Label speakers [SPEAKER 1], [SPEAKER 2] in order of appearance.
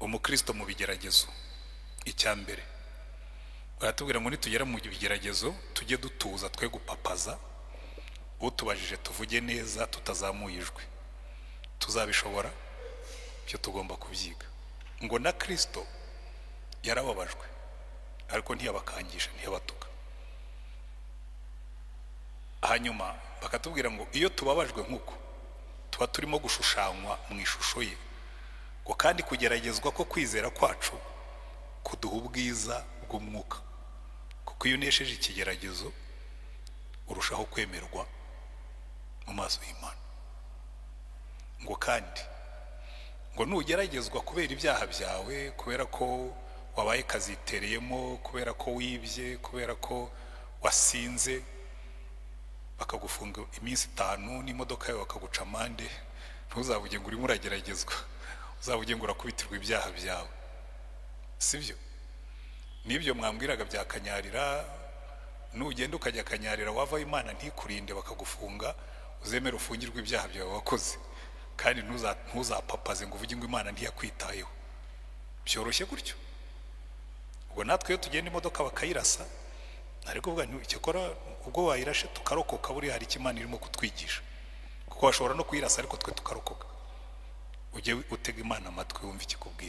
[SPEAKER 1] umukristo mu bigeragezo. Icya mbere baratubwira ngo nitugera mu bigeragezo tujye dutuza, twe gupapaza, utubajije tuvuge neza tutazamuye ijwi. Tuzabishobora? Byo tugomba kubyiga. Ngo na Kristo yarababajwe ariko ntiyabakangisha, ntiyabatuka. Hanyuma bakatubwira ngo iyo tubabajwe nk'uko tuba turimo gushushanywa mu ishusho ye, ngo kandi kugeragezwa ko kwizera kwacu kuduha ubwiza bw'umwuka, kuko iyo unesheje ikigeragezo urushaho kwemerwa mu maso y'Imana. Ngo kandi ngo nugeragezwa kubera ibyaha byawe, kubera ko wabaye kazitereyemo, kubera ko wibye, kubera ko wasinze, bakagufunga iminsi 5 n'imodoka yawe bakaguca amande, ntuzavuge ngo urimo urageragezwa, uzavuge ngo urakubitirwa ibyaha byawe. Sibyo? Nibyo mwambwiraga bya Kanyarira, nugenda ukajya Kanyarira wava Imana ntikurinde bakagufunga, uzemera ufungirwe ibyaha byawe wakoze, kandi ntuzapapaze ngo uvuge ngo Imana ntiyakwitayeho. Byoroshye gutyo. Ubwo natwe iyo tugenda imodoka bakayirasa, ariko ubwo nticyakora ubwo wayirashe tukarokoka, buri hari Imana irimo kutwigisha, kuko bashobora no kuyirasa ariko twe tukarokoka. Ujye utega Imana amatwi wumva ikikubwira.